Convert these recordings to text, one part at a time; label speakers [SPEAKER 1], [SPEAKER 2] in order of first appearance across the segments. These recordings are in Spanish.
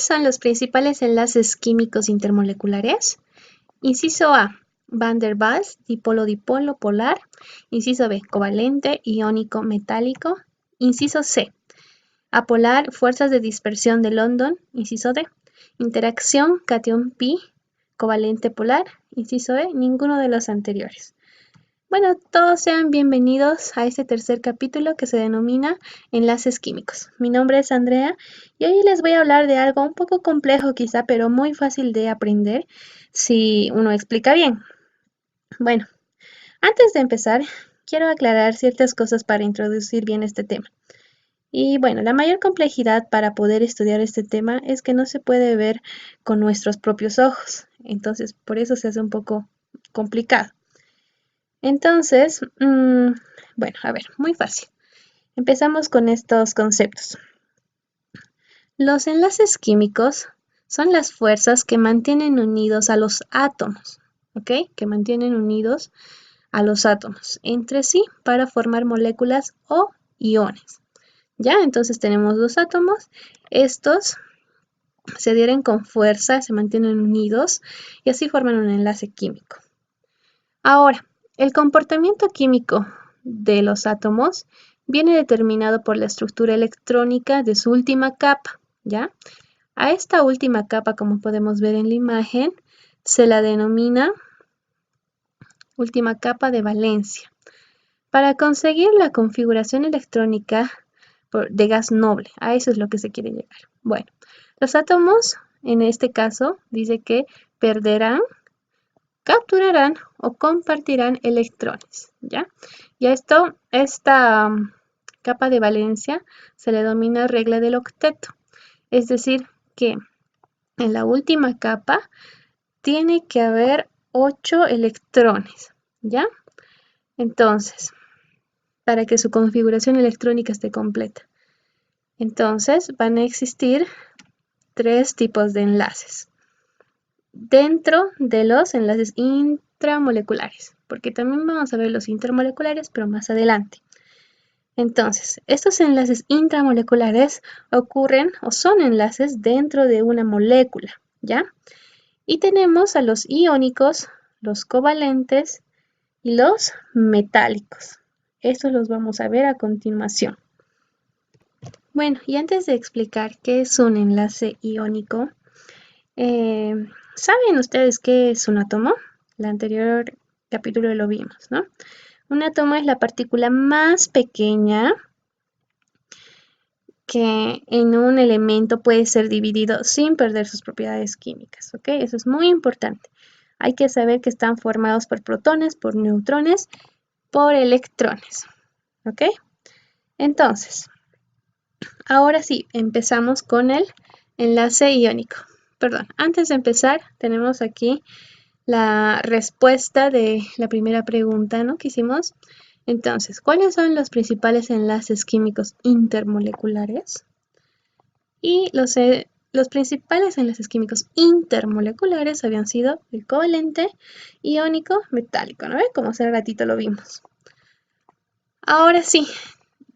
[SPEAKER 1] ¿Cuáles son los principales enlaces químicos intermoleculares? Inciso A, Van der Waals, dipolo-dipolo polar. Inciso B, covalente, iónico, metálico. Inciso C, apolar, fuerzas de dispersión de London. Inciso D, interacción cation-pi, covalente polar. Inciso E, ninguno de los anteriores. Bueno, todos sean bienvenidos a este tercer capítulo que se denomina Enlaces Químicos. Mi nombre es Andrea y hoy les voy a hablar de algo un poco complejo quizá, pero muy fácil de aprender si uno explica bien. Bueno, antes de empezar, quiero aclarar ciertas cosas para introducir bien este tema. Y bueno, la mayor complejidad para poder estudiar este tema es que no se puede ver con nuestros propios ojos. Entonces, por eso se hace un poco complicado. Entonces, bueno, a ver, muy fácil. Empezamos con estos conceptos. Los enlaces químicos son las fuerzas que mantienen unidos a los átomos, ¿ok? Que mantienen unidos a los átomos entre sí para formar moléculas o iones. ¿Ya? Entonces tenemos dos átomos. Estos se adhieren con fuerza, se mantienen unidos y así forman un enlace químico. Ahora, el comportamiento químico de los átomos viene determinado por la estructura electrónica de su última capa, ¿ya? A esta última capa, como podemos ver en la imagen, se la denomina última capa de valencia. Para conseguir la configuración electrónica de gas noble, a eso es lo que se quiere llegar. Bueno, los átomos, en este caso, dice que perderán, capturarán o compartirán electrones, ¿ya? Y a esta capa de valencia se le denomina regla del octeto, es decir, que en la última capa tiene que haber 8 electrones, ¿ya? Entonces, para que su configuración electrónica esté completa. Entonces, van a existir 3 tipos de enlaces dentro de los enlaces intramoleculares, porque también vamos a ver los intermoleculares, pero más adelante. Entonces, estos enlaces intramoleculares ocurren o son enlaces dentro de una molécula, ¿ya? Y tenemos a los iónicos, los covalentes y los metálicos. Estos los vamos a ver a continuación. Bueno, y antes de explicar qué es un enlace iónico, ¿saben ustedes qué es un átomo? El anterior capítulo lo vimos, ¿no? Un átomo es la partícula más pequeña que en un elemento puede ser dividido sin perder sus propiedades químicas, ¿ok? Eso es muy importante. Hay que saber que están formados por protones, por neutrones, por electrones, ¿ok? Entonces, ahora sí, empezamos con el enlace iónico. Perdón, antes de empezar, tenemos aquí la respuesta de la primera pregunta, ¿no? Que hicimos. Entonces, ¿cuáles son los principales enlaces químicos intermoleculares? Y los principales enlaces químicos intermoleculares habían sido el covalente, iónico, metálico, ¿no? Como hace ratito lo vimos. Ahora sí,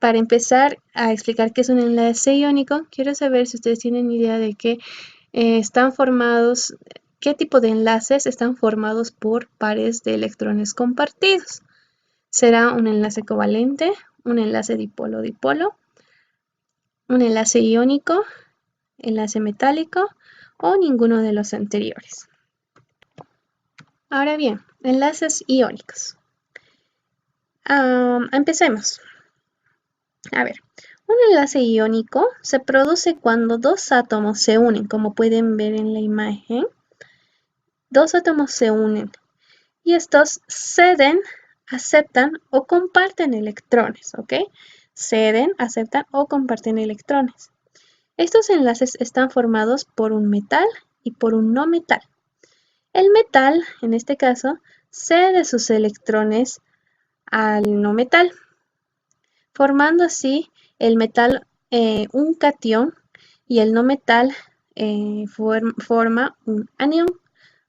[SPEAKER 1] para empezar a explicar qué es un enlace iónico, quiero saber si ustedes tienen idea de qué están formados, qué tipo de enlaces están formados por pares de electrones compartidos. ¿Será un enlace covalente, un enlace dipolo-dipolo, un enlace iónico, enlace metálico o ninguno de los anteriores? Ahora bien, enlaces iónicos. Empecemos. A ver, un enlace iónico se produce cuando dos átomos se unen, como pueden ver en la imagen. Dos átomos se unen y estos ceden, aceptan o comparten electrones, ¿ok? Ceden, aceptan o comparten electrones. Estos enlaces están formados por un metal y por un no metal. El metal, en este caso, cede sus electrones al no metal, formando así el metal un catión y el no metal forma un anión,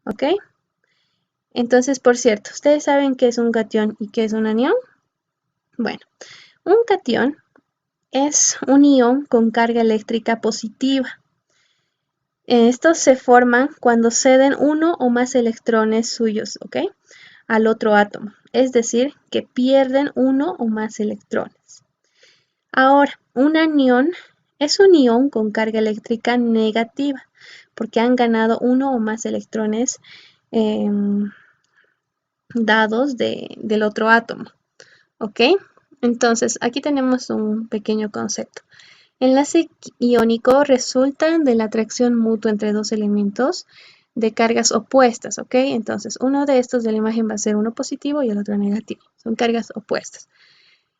[SPEAKER 1] ¿ok? Entonces, por cierto, ¿ustedes saben qué es un catión y qué es un anión? Bueno, un catión es un ion con carga eléctrica positiva Estos se forman cuando ceden uno o más electrones suyos, ¿ok? Al otro átomo, es decir, que pierden uno o más electrones. Ahora, un anión es un ion con carga eléctrica negativa, porque han ganado uno o más electrones dados del otro átomo, ¿ok? Entonces, aquí tenemos un pequeño concepto. Enlace iónico resulta de la atracción mutua entre dos elementos de cargas opuestas, ¿ok? Entonces, uno de estos de la imagen va a ser uno positivo y el otro negativo. Son cargas opuestas.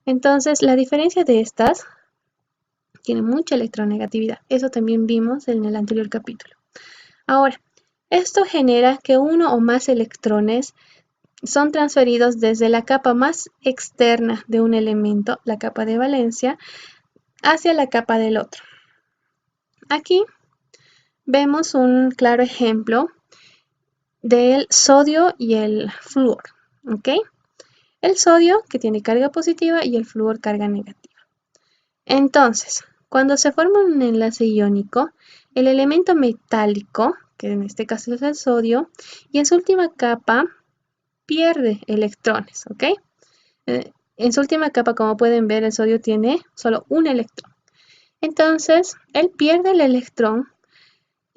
[SPEAKER 1] Entonces, la diferencia de estas tiene mucha electronegatividad. Eso también vimos en el anterior capítulo. Ahora, esto genera que uno o más electrones son transferidos desde la capa más externa de un elemento, la capa de valencia, hacia la capa del otro. Aquí vemos un claro ejemplo del sodio y el flúor, ¿ok? El sodio que tiene carga positiva y el flúor carga negativa. Entonces, cuando se forma un enlace iónico, el elemento metálico, que en este caso es el sodio, y en su última capa pierde electrones, ¿ok? En su última capa, como pueden ver, el sodio tiene solo un electrón. Entonces, él pierde el electrón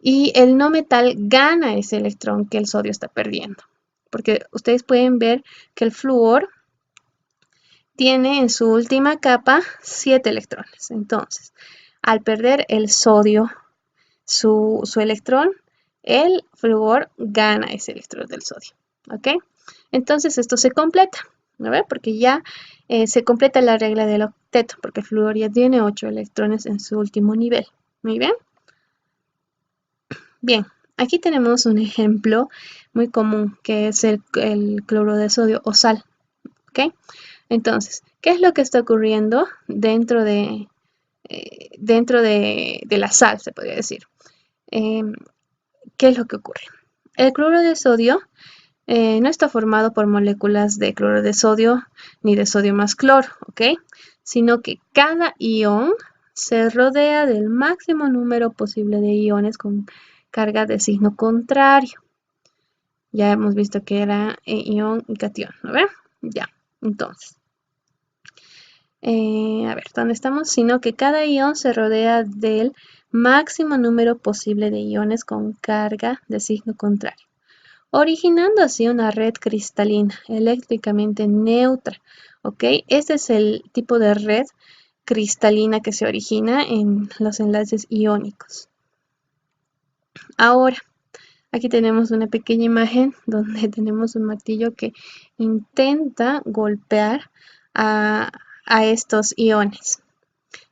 [SPEAKER 1] y el no metal gana ese electrón que el sodio está perdiendo. Porque ustedes pueden ver que el flúor tiene en su última capa 7 electrones. Entonces, al perder el sodio su electrón, el flúor gana ese electrón del sodio. ¿Ok? Entonces, esto se completa. ¿No ve? Porque ya se completa la regla del octeto, porque el flúor ya tiene 8 electrones en su último nivel. Muy bien. Bien, aquí tenemos un ejemplo muy común que es el cloro de sodio o sal. ¿Ok? Entonces, ¿qué es lo que está ocurriendo dentro de la sal, se podría decir? ¿Qué es lo que ocurre? El cloro de sodio no está formado por moléculas de cloro de sodio ni de sodio más cloro, ¿ok? Sino que cada ion se rodea del máximo número posible de iones con carga de signo contrario. Ya hemos visto que era ion y cation, ¿no ve? Ya, entonces. A ver, ¿dónde estamos? Sino que cada ion se rodea del máximo número posible de iones con carga de signo contrario, originando así una red cristalina eléctricamente neutra, ¿ok? Este es el tipo de red cristalina que se origina en los enlaces iónicos. Ahora, aquí tenemos una pequeña imagen donde tenemos un martillo que intenta golpear a estos iones.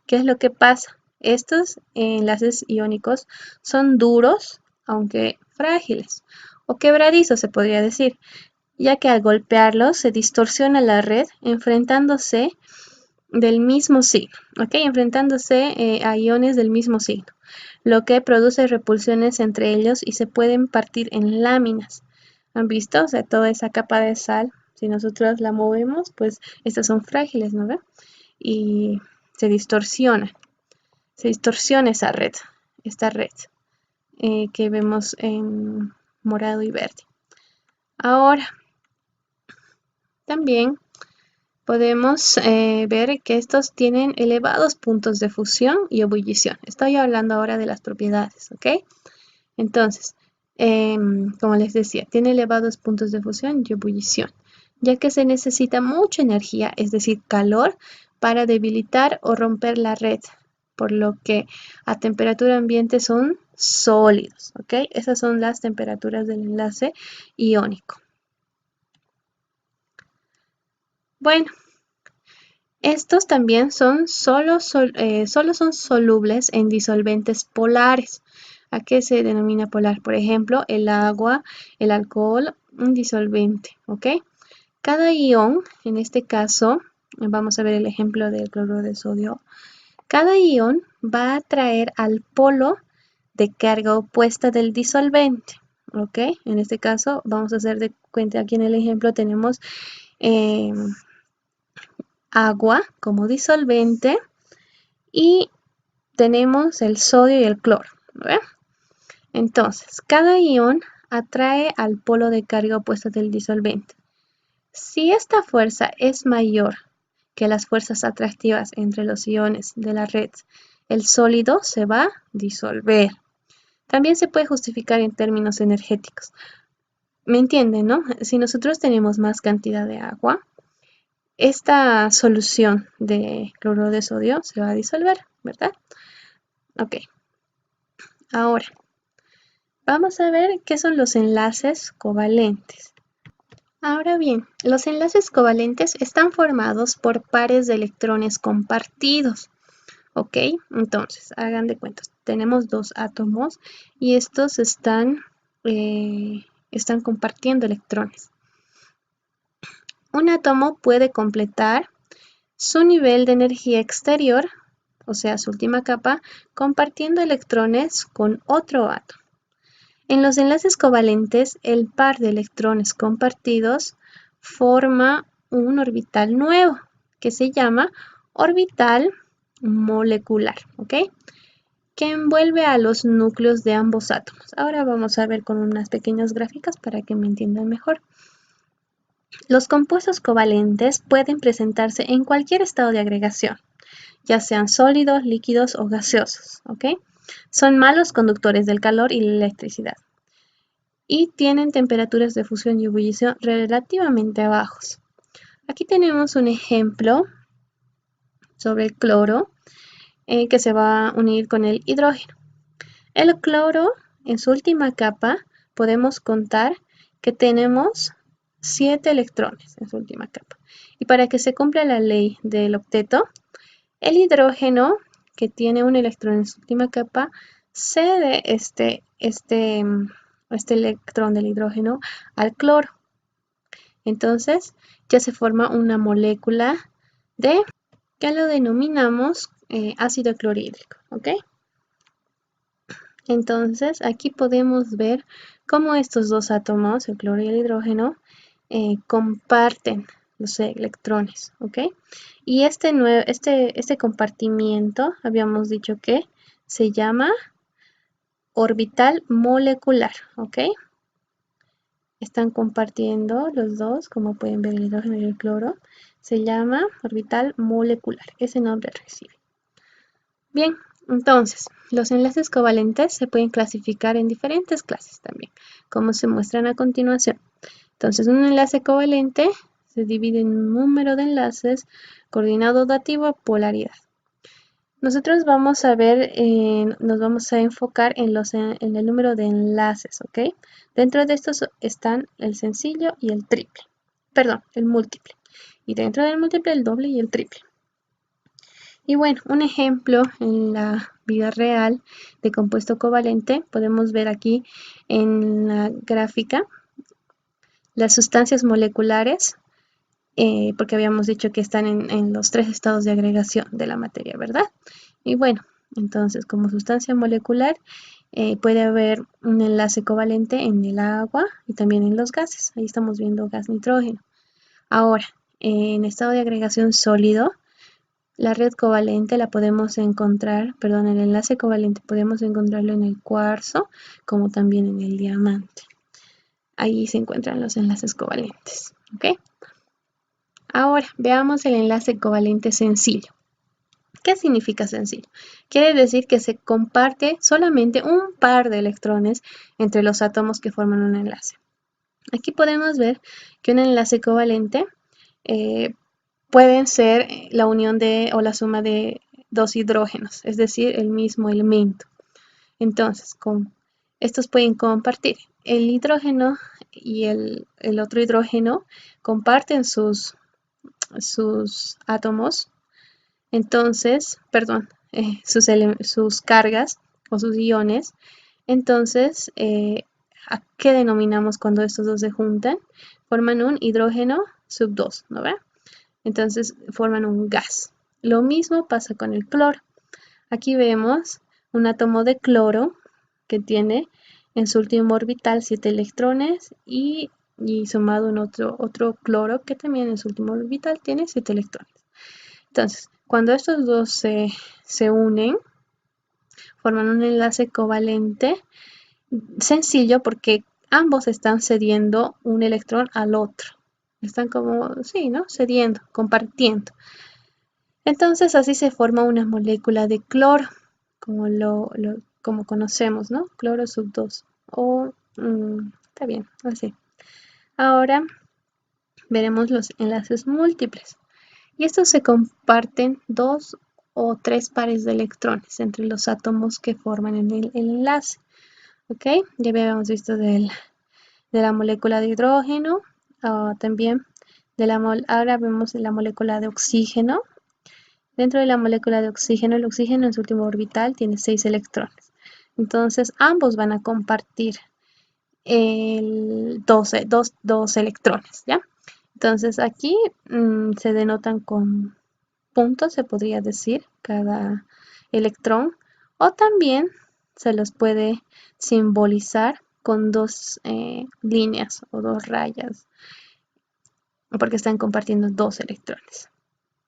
[SPEAKER 1] ¿Qué es lo que pasa? Estos enlaces iónicos son duros, aunque frágiles, o quebradizos se podría decir, ya que al golpearlos se distorsiona la red enfrentándose del mismo signo, ¿ok? Enfrentándose a iones del mismo signo, lo que produce repulsiones entre ellos y se pueden partir en láminas. ¿Han visto? O sea, toda esa capa de sal, si nosotros la movemos, pues estas son frágiles, ¿no ve? Y se distorsiona esa red, esta red que vemos en morado y verde. Ahora, también podemos ver que estos tienen elevados puntos de fusión y ebullición. Estoy hablando ahora de las propiedades, ¿ok? Entonces, como les decía, tiene elevados puntos de fusión y ebullición, ya que se necesita mucha energía, es decir, calor, para debilitar o romper la red, por lo que a temperatura ambiente son sólidos, ¿ok? Esas son las temperaturas del enlace iónico. Bueno, estos también solo son solubles en disolventes polares. ¿A qué se denomina polar? Por ejemplo, el agua, el alcohol, un disolvente, ¿ok? Cada ion, en este caso, vamos a ver el ejemplo del cloruro de sodio. Cada ion va a atraer al polo de carga opuesta del disolvente, ¿ok? En este caso, vamos a hacer de cuenta, aquí en el ejemplo tenemos agua como disolvente y tenemos el sodio y el cloro, ¿ve? Entonces, cada ion atrae al polo de carga opuesto del disolvente. Si esta fuerza es mayor que las fuerzas atractivas entre los iones de la red, el sólido se va a disolver. También se puede justificar en términos energéticos. ¿Me entienden, no? Si nosotros tenemos más cantidad de agua, esta solución de cloruro de sodio se va a disolver, ¿verdad? Ok. Ahora, vamos a ver qué son los enlaces covalentes. Ahora bien, los enlaces covalentes están formados por pares de electrones compartidos. ¿Ok? Entonces, hagan de cuenta, tenemos dos átomos y estos están compartiendo electrones. Un átomo puede completar su nivel de energía exterior, o sea, su última capa, compartiendo electrones con otro átomo. En los enlaces covalentes, el par de electrones compartidos forma un orbital nuevo, que se llama orbital molecular, ¿ok? Que envuelve a los núcleos de ambos átomos. Ahora vamos a ver con unas pequeñas gráficas para que me entiendan mejor. Los compuestos covalentes pueden presentarse en cualquier estado de agregación, ya sean sólidos, líquidos o gaseosos, ¿ok? Son malos conductores del calor y la electricidad y tienen temperaturas de fusión y ebullición relativamente bajos. Aquí tenemos un ejemplo sobre el cloro que se va a unir con el hidrógeno. El cloro, en su última capa, podemos contar que tenemos 7 electrones en su última capa. Y para que se cumpla la ley del octeto, el hidrógeno, que tiene un electrón en su última capa, cede este electrón del hidrógeno al cloro. Entonces, ya se forma una molécula que lo denominamos ácido clorhídrico, ¿ok? Entonces, aquí podemos ver cómo estos dos átomos, el cloro y el hidrógeno, comparten los electrones, ¿ok? Y este compartimiento, habíamos dicho que se llama orbital molecular, ¿ok? Están compartiendo los dos, como pueden ver el hidrógeno y el cloro. Se llama orbital molecular, ese nombre recibe. Bien, entonces, los enlaces covalentes se pueden clasificar en diferentes clases también, como se muestran a continuación. Entonces, un enlace covalente se divide en un número de enlaces, coordinado dativo, polaridad. Nosotros vamos a ver, nos vamos a enfocar en el número de enlaces, ¿ok? Dentro de estos están el sencillo y el triple, perdón, el múltiple. Y dentro del múltiple el doble y el triple. Y bueno, un ejemplo en la vida real de compuesto covalente, podemos ver aquí en la gráfica las sustancias moleculares, porque habíamos dicho que están en los 3 estados de agregación de la materia, ¿verdad? Y bueno, entonces como sustancia molecular puede haber un enlace covalente en el agua y también en los gases. Ahí estamos viendo gas nitrógeno. Ahora, en estado de agregación sólido, la red covalente la podemos encontrar, perdón, el enlace covalente podemos encontrarlo en el cuarzo, como también en el diamante. Ahí se encuentran los enlaces covalentes, ¿ok? Ahora, veamos el enlace covalente sencillo. ¿Qué significa sencillo? Quiere decir que se comparte solamente un par de electrones entre los átomos que forman un enlace. Aquí podemos ver que un enlace covalente pueden ser la unión o la suma de dos hidrógenos, es decir, el mismo elemento. Entonces, estos pueden compartir. El hidrógeno y el otro hidrógeno comparten sus átomos, entonces, perdón, sus cargas o sus iones. Entonces, ¿a qué denominamos cuando estos dos se juntan? Forman un hidrógeno sub 2, ¿no ve? Entonces forman un gas. Lo mismo pasa con el cloro. Aquí vemos un átomo de cloro que tiene en su último orbital 7 electrones y sumado en otro cloro que también en su último orbital tiene 7 electrones. Entonces, cuando estos dos se unen, forman un enlace covalente Sencillo porque ambos están cediendo un electrón al otro. Están como, sí, ¿no? Cediendo, compartiendo. Entonces así se forma una molécula de cloro, como conocemos, ¿no? Cloro sub 2. Está bien, así. Ahora veremos los enlaces múltiples. Y estos se comparten dos o tres pares de electrones entre los átomos que forman el enlace. ¿Ok? Ya habíamos visto de la molécula de hidrógeno, también ahora vemos la molécula de oxígeno. Dentro de la molécula de oxígeno, el oxígeno en su último orbital tiene 6 electrones. Entonces, ambos van a compartir dos electrones, ¿ya? Entonces, aquí se denotan con puntos, se podría decir, cada electrón, o también se los puede simbolizar con dos líneas o dos rayas, porque están compartiendo dos electrones.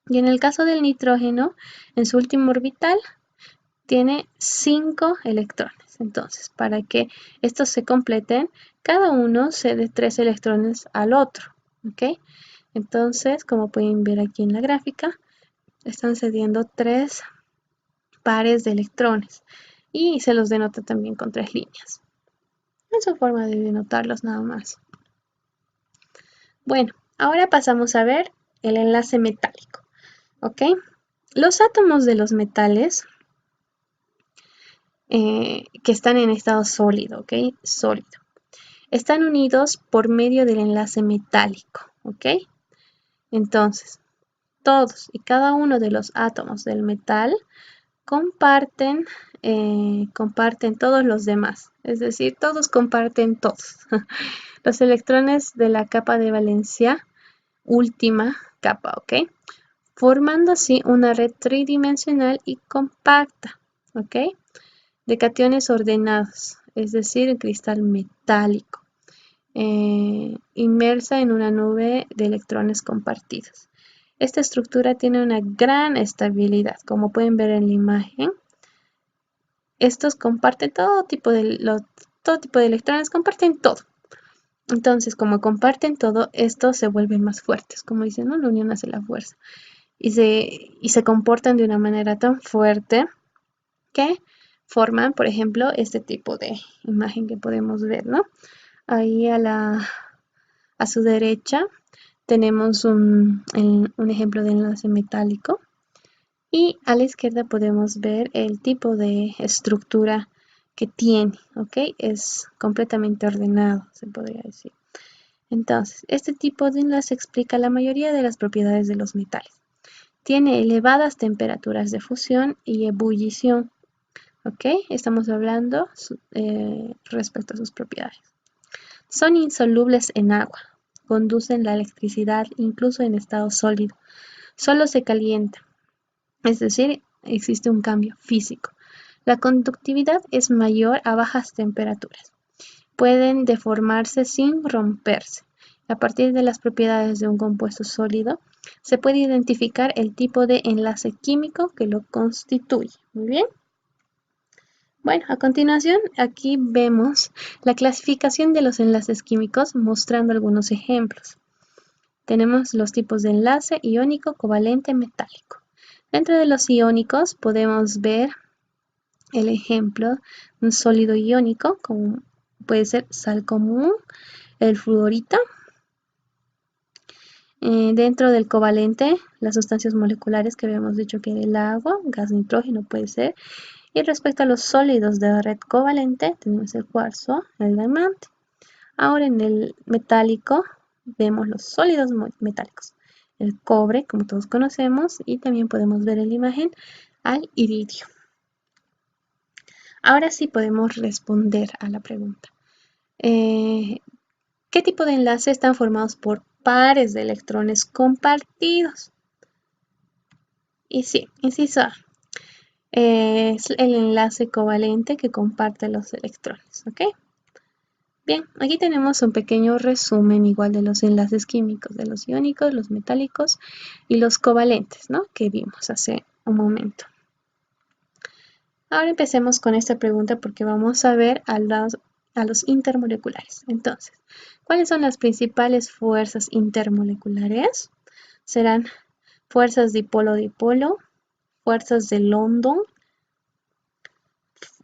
[SPEAKER 1] Y en el caso del nitrógeno, en su último orbital tiene 5 electrones. Entonces, para que estos se completen, cada uno cede 3 electrones al otro. ¿Ok? Entonces, como pueden ver aquí en la gráfica, están cediendo 3 pares de electrones y se los denota también con 3 líneas. Es su forma de denotarlos nada más. Bueno, ahora pasamos a ver el enlace metálico. ¿Ok? Los átomos de los metales que están en estado sólido, ¿ok? Sólido. Están unidos por medio del enlace metálico, ¿ok? Entonces, todos y cada uno de los átomos del metal comparten todos los demás, es decir, todos comparten todos. Los electrones de la capa de valencia, última capa, ¿ok? Formando así una red tridimensional y compacta, ¿ok? De cationes ordenados, es decir, el cristal metálico, inmersa en una nube de electrones compartidos. Esta estructura tiene una gran estabilidad, como pueden ver en la imagen. Estos comparten todo tipo de electrones, comparten todo. Entonces, como comparten todo, estos se vuelven más fuertes. Como dicen, ¿no? La unión hace la fuerza. Y se comportan de una manera tan fuerte que forman, por ejemplo, este tipo de imagen que podemos ver, ¿no? Ahí a su derecha tenemos un ejemplo de enlace metálico y a la izquierda podemos ver el tipo de estructura que tiene, ¿ok? Es completamente ordenado, se podría decir. Entonces, este tipo de enlace explica la mayoría de las propiedades de los metales. Tiene elevadas temperaturas de fusión y ebullición, ¿ok? Estamos hablando respecto a sus propiedades. Son insolubles en agua, conducen la electricidad incluso en estado sólido. Solo se calienta, es decir, existe un cambio físico. La conductividad es mayor a bajas temperaturas. Pueden deformarse sin romperse. A partir de las propiedades de un compuesto sólido, se puede identificar el tipo de enlace químico que lo constituye. Muy bien. Bueno, a continuación aquí vemos la clasificación de los enlaces químicos mostrando algunos ejemplos. Tenemos los tipos de enlace iónico, covalente, metálico. Dentro de los iónicos podemos ver el ejemplo de un sólido iónico, como puede ser sal común, el fluorito. Dentro del covalente, las sustancias moleculares que habíamos dicho que era el agua, gas nitrógeno puede ser. Y respecto a los sólidos de red covalente, tenemos el cuarzo, el diamante. Ahora en el metálico vemos los sólidos metálicos. El cobre, como todos conocemos, y también podemos ver en la imagen al iridio. Ahora sí podemos responder a la pregunta. ¿Qué tipo de enlace están formados por pares de electrones compartidos? Y sí, inciso A. Es el enlace covalente que comparte los electrones, ¿ok? Bien, aquí tenemos un pequeño resumen igual de los enlaces químicos, de los iónicos, los metálicos y los covalentes, ¿no? Que vimos hace un momento. Ahora empecemos con esta pregunta porque vamos a ver a los intermoleculares. Entonces, ¿cuáles son las principales fuerzas intermoleculares? Serán fuerzas dipolo-dipolo, fuerzas de London,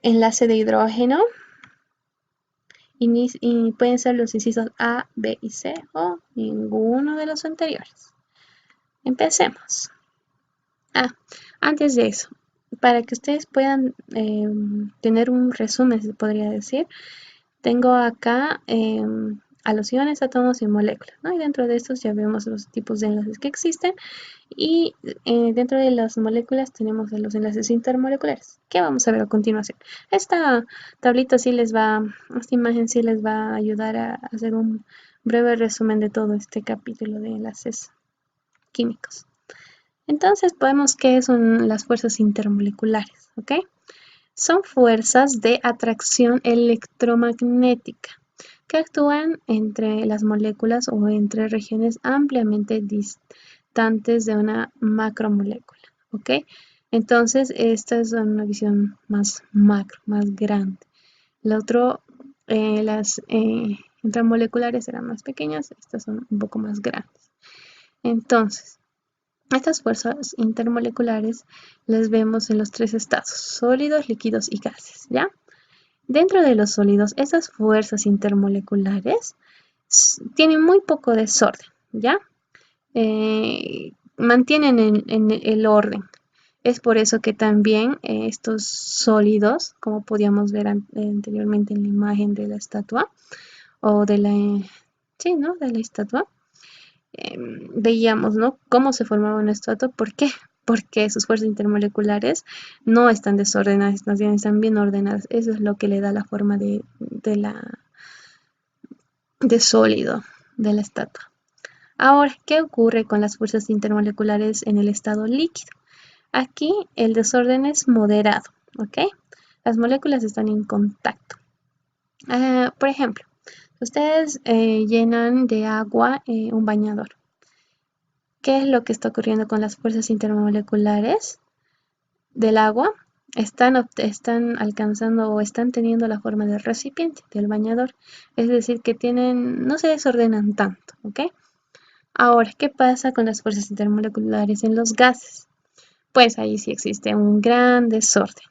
[SPEAKER 1] enlace de hidrógeno, y pueden ser los incisos A, B y C o ninguno de los anteriores. Empecemos. Antes de eso, para que ustedes puedan tener un resumen, se podría decir, tengo acá a los iones, átomos y moléculas, ¿no? Y dentro de estos ya vemos los tipos de enlaces que existen. Y dentro de las moléculas tenemos los enlaces intermoleculares, que vamos a ver a continuación. Esta tablita sí les va, esta imagen sí les va a ayudar a hacer un breve resumen de todo este capítulo de enlaces químicos. Entonces, podemos qué son las fuerzas intermoleculares, ¿ok? Son fuerzas de atracción electromagnética que actúan entre las moléculas o entre regiones ampliamente distantes de una macromolécula, ¿ok? Entonces, esta es una visión más macro, más grande. La otro, las intramoleculares eran más pequeñas, estas son un poco más grandes. Entonces, estas fuerzas intermoleculares las vemos en los tres estados: sólidos, líquidos y gases, ¿ya? Dentro de los sólidos, esas fuerzas intermoleculares tienen muy poco desorden, ¿ya? Mantienen en el orden. Es por eso que también estos sólidos, como podíamos ver anteriormente en la imagen de la estatua, o de la, sí, ¿no? De la estatua, veíamos, ¿no? Cómo se formaba una estatua. ¿Por qué? Porque sus fuerzas intermoleculares no están desordenadas, más bien están bien ordenadas. Eso es lo que le da la forma de sólido de la estatua. Ahora, ¿qué ocurre con las fuerzas intermoleculares en el estado líquido? Aquí el desorden es moderado, ¿ok? Las moléculas están en contacto. Por ejemplo, ustedes llenan de agua un bañador. ¿Qué es lo que está ocurriendo con las fuerzas intermoleculares del agua? Están alcanzando o están teniendo la forma del recipiente, del bañador. Es decir, que no se desordenan tanto, ¿ok? Ahora, ¿qué pasa con las fuerzas intermoleculares en los gases? Pues ahí sí existe un gran desorden.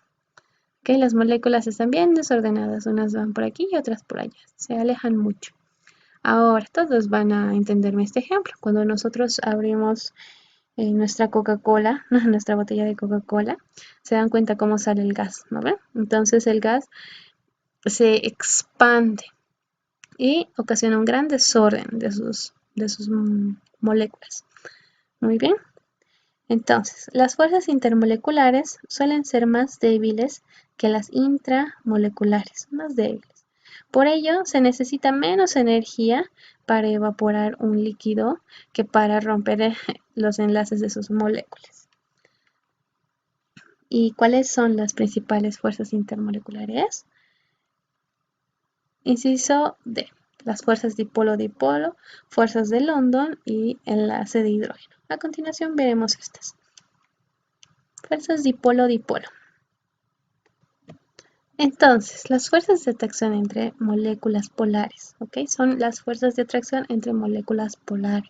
[SPEAKER 1] ¿Ok? Las moléculas están bien desordenadas, unas van por aquí y otras por allá, se alejan mucho. Ahora, todos van a entenderme este ejemplo. Cuando nosotros abrimos nuestra Coca-Cola, nuestra botella de Coca-Cola, se dan cuenta cómo sale el gas, ¿no ven? Entonces el gas se expande y ocasiona un gran desorden de sus moléculas. Muy bien. Entonces, las fuerzas intermoleculares suelen ser más débiles que las intramoleculares, más débiles. Por ello, se necesita menos energía para evaporar un líquido que para romper los enlaces de sus moléculas. ¿Y cuáles son las principales fuerzas intermoleculares? Inciso D. Las fuerzas dipolo-dipolo, fuerzas de London y enlace de hidrógeno. A continuación veremos estas. Fuerzas dipolo-dipolo. Entonces, las fuerzas de atracción entre moléculas polares, ¿ok? Son las fuerzas de atracción entre moléculas polares.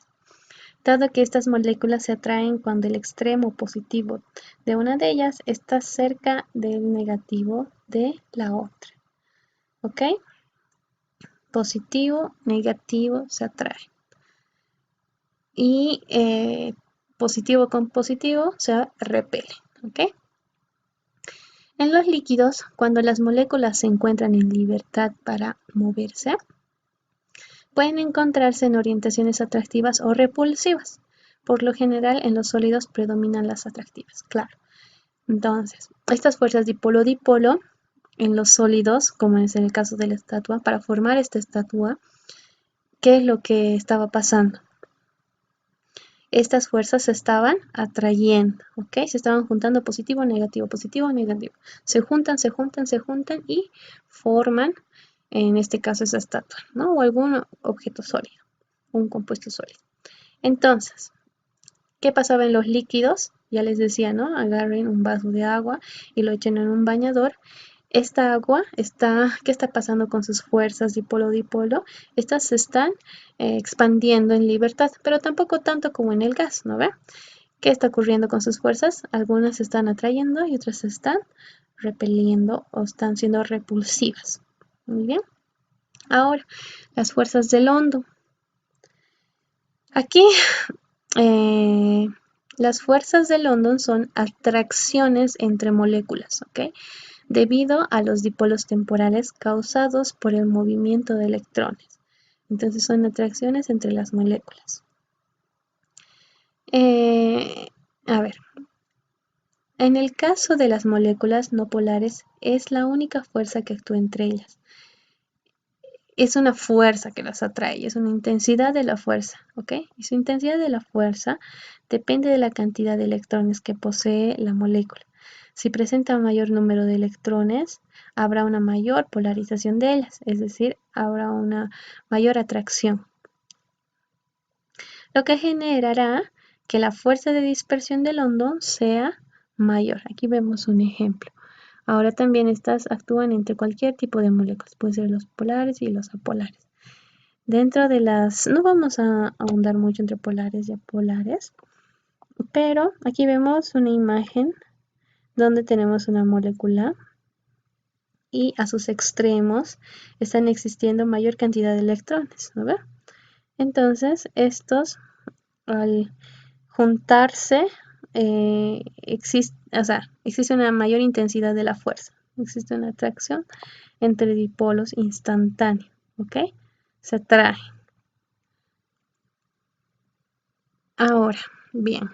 [SPEAKER 1] Dado que estas moléculas se atraen cuando el extremo positivo de una de ellas está cerca del negativo de la otra, ¿ok? Positivo, negativo, se atraen. Y positivo con positivo se repelen, ¿ok? En los líquidos, cuando las moléculas se encuentran en libertad para moverse, pueden encontrarse en orientaciones atractivas o repulsivas. Por lo general, en los sólidos predominan las atractivas, claro. Entonces, estas fuerzas dipolo-dipolo en los sólidos, como es el caso de la estatua, para formar esta estatua, ¿qué es lo que estaba pasando? Estas fuerzas se estaban atrayendo, ¿ok? Se estaban juntando positivo, negativo, positivo, negativo. Se juntan, se juntan, se juntan y forman, en este caso, esa estatua, ¿no? O algún objeto sólido, un compuesto sólido. Entonces, ¿qué pasaba en los líquidos? Ya les decía, ¿no? Agarren un vaso de agua y lo echen en un bañador. esta agua ¿qué está pasando con sus fuerzas dipolo-dipolo? Estas se están expandiendo en libertad, pero tampoco tanto como en el gas, ¿no ve? ¿Qué está ocurriendo con sus fuerzas? Algunas se están atrayendo y otras se están repeliendo o están siendo repulsivas. Muy bien. Ahora, las fuerzas del hondo. Aquí, las fuerzas de London son atracciones entre moléculas, ¿ok? Debido a los dipolos temporales causados por el movimiento de electrones. Entonces son atracciones entre las moléculas. A ver, en el caso de las moléculas no polares es la única fuerza que actúa entre ellas. Es una fuerza que las atrae, es una intensidad de la fuerza, ¿ok? Y su intensidad de la fuerza depende de la cantidad de electrones que posee la molécula. Si presenta un mayor número de electrones, habrá una mayor polarización de ellas, es decir, habrá una mayor atracción. Lo que generará que la fuerza de dispersión del hondo sea mayor. Aquí vemos un ejemplo. Ahora también estas actúan entre cualquier tipo de moléculas, pueden ser los polares y los apolares. Dentro de las, no vamos a ahondar mucho entre polares y apolares, pero aquí vemos una imagen donde tenemos una molécula y a sus extremos están existiendo mayor cantidad de electrones, ¿no ve? Entonces, estos al juntarse existe una mayor intensidad de la fuerza, existe una atracción entre dipolos instantánea, ¿ok? Se atraen. Ahora, bien,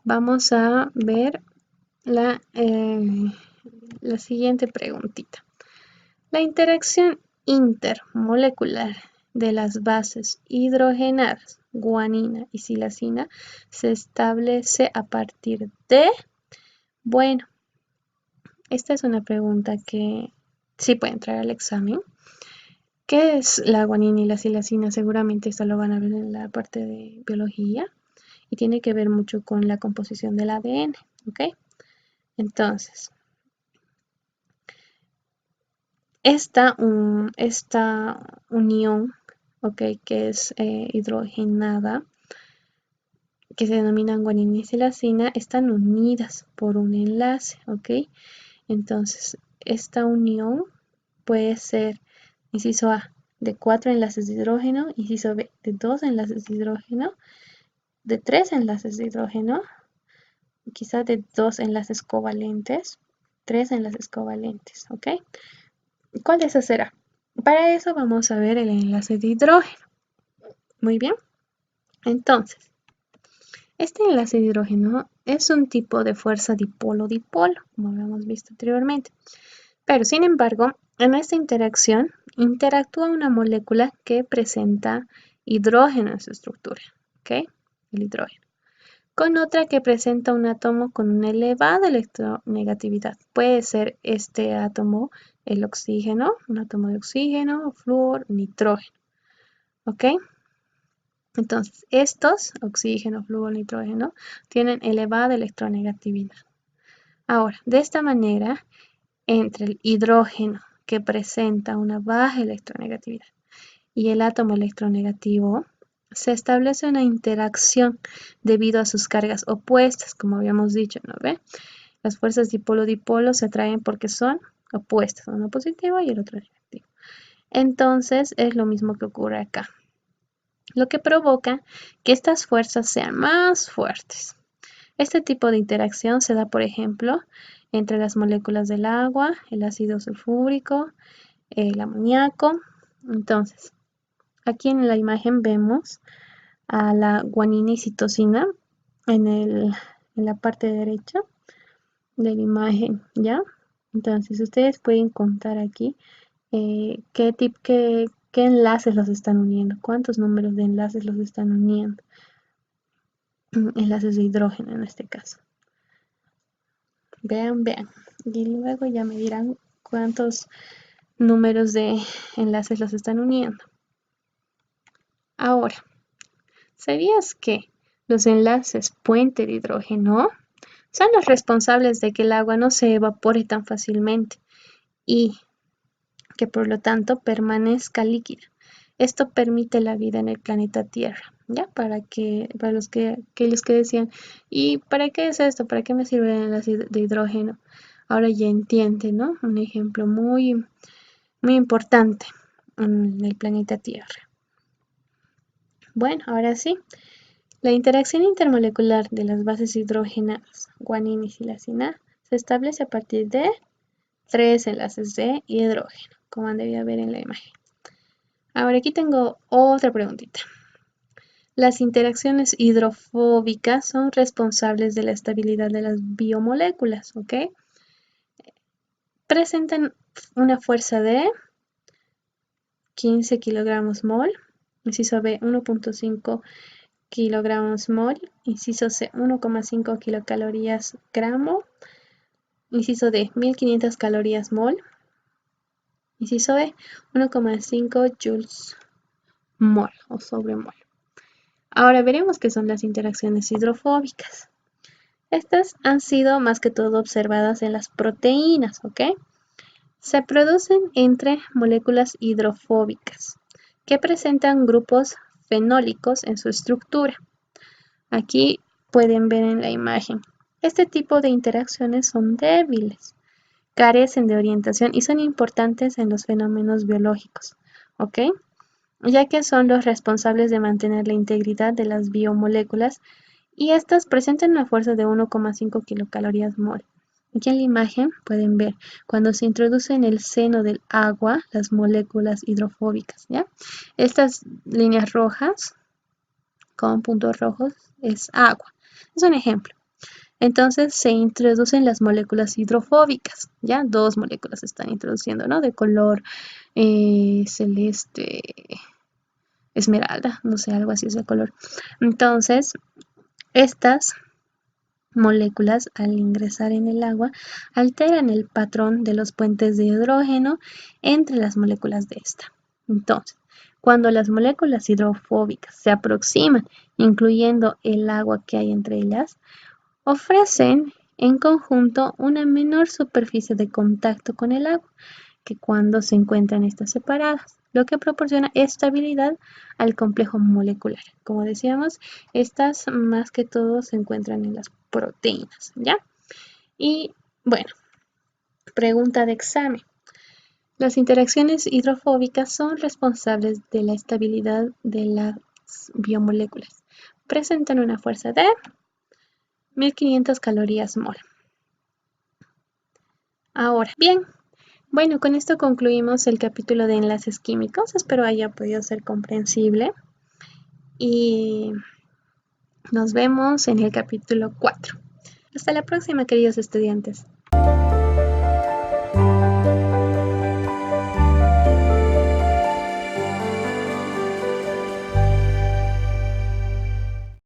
[SPEAKER 1] vamos a ver la siguiente preguntita. La interacción intermolecular de las bases hidrogenadas, guanina y silacina, se establece a partir de... Bueno, esta es una pregunta que sí puede entrar al examen. ¿Qué es la guanina y la silacina? Seguramente esto lo van a ver en la parte de biología y tiene que ver mucho con la composición del ADN, ¿ok? Entonces, esta unión, ¿ok? Que es hidrogenada, que se denominan guanina y silacina, están unidas por un enlace, ¿ok? Entonces, esta unión puede ser, inciso A, de 4 enlaces de hidrógeno, inciso B, de 2 enlaces de hidrógeno, de 3 enlaces de hidrógeno, quizá de 2 enlaces covalentes, 3 enlaces covalentes, ¿ok? ¿Cuál de esas será? Para eso vamos a ver el enlace de hidrógeno. Muy bien. Entonces, este enlace de hidrógeno es un tipo de fuerza dipolo-dipolo, como habíamos visto anteriormente. Pero, sin embargo, en esta interacción interactúa una molécula que presenta hidrógeno en su estructura, ¿ok? El hidrógeno. Con otra que presenta un átomo con una elevada electronegatividad. Puede ser este átomo el oxígeno, un átomo de oxígeno, flúor, nitrógeno, ¿ok? Entonces, estos, oxígeno, flúor, nitrógeno, tienen elevada electronegatividad. Ahora, de esta manera, entre el hidrógeno que presenta una baja electronegatividad y el átomo electronegativo, se establece una interacción debido a sus cargas opuestas, como habíamos dicho, ¿no ve? Las fuerzas dipolo-dipolo se atraen porque son opuestas, uno positivo y el otro negativo. Entonces, es lo mismo que ocurre acá, lo que provoca que estas fuerzas sean más fuertes. Este tipo de interacción se da, por ejemplo, entre las moléculas del agua, el ácido sulfúrico, el amoníaco. Entonces, aquí en la imagen vemos a la guanina y citosina en la parte derecha de la imagen, ¿ya? Entonces, ustedes pueden contar aquí qué enlaces los están uniendo, cuántos números de enlaces los están uniendo. Enlaces de hidrógeno en este caso. Vean. Y luego ya me dirán cuántos números de enlaces los están uniendo. Ahora, ¿sabías que los enlaces puente de hidrógeno son los responsables de que el agua no se evapore tan fácilmente y que por lo tanto permanezca líquida. Esto permite la vida en el planeta Tierra, ¿ya? Para aquellos que decían, ¿y para qué es esto? ¿Para qué me sirve el ácido de hidrógeno? Ahora ya entiende, ¿no? Un ejemplo muy, muy importante en el planeta Tierra. Bueno, ahora sí. La interacción intermolecular de las bases hidrogenadas, guanina y silacina, se establece a partir de 3 enlaces de hidrógeno, como han debido ver en la imagen. Ahora aquí tengo otra preguntita. Las interacciones hidrofóbicas son responsables de la estabilidad de las biomoléculas, ¿ok? Presentan una fuerza de 15 kilogramos mol, inciso B 1.5 kilogramos mol, inciso C 1,5 kilocalorías gramo, inciso D 1500 calorías mol, inciso E 1,5 joules mol o sobre mol. Ahora veremos qué son las interacciones hidrofóbicas. Estas han sido más que todo observadas en las proteínas, ¿ok? Se producen entre moléculas hidrofóbicas que presentan grupos fenólicos en su estructura. Aquí pueden ver en la imagen. Este tipo de interacciones son débiles, carecen de orientación y son importantes en los fenómenos biológicos, ¿ok? Ya que son los responsables de mantener la integridad de las biomoléculas y estas presentan una fuerza de 1,5 kilocalorías mol. Aquí en la imagen pueden ver cuando se introduce en el seno del agua las moléculas hidrofóbicas, ¿ya? Estas líneas rojas con puntos rojos es agua. Es un ejemplo. Entonces se introducen las moléculas hidrofóbicas, ¿ya? 2 moléculas se están introduciendo, ¿no? De color celeste, esmeralda, no sé, algo así es el color. Entonces, estas moléculas al ingresar en el agua alteran el patrón de los puentes de hidrógeno entre las moléculas de esta. Entonces, cuando las moléculas hidrofóbicas se aproximan, incluyendo el agua que hay entre ellas, ofrecen en conjunto una menor superficie de contacto con el agua que cuando se encuentran estas separadas, lo que proporciona estabilidad al complejo molecular. Como decíamos, estas más que todo se encuentran en las proteínas, ¿ya? Y bueno, pregunta de examen. Las interacciones hidrofóbicas son responsables de la estabilidad de las biomoléculas. Presentan una fuerza de 1500 calorías mol. Ahora, bien, bueno, con esto concluimos el capítulo de enlaces químicos. Espero haya podido ser comprensible. Y nos vemos en el capítulo 4. Hasta la próxima, queridos estudiantes.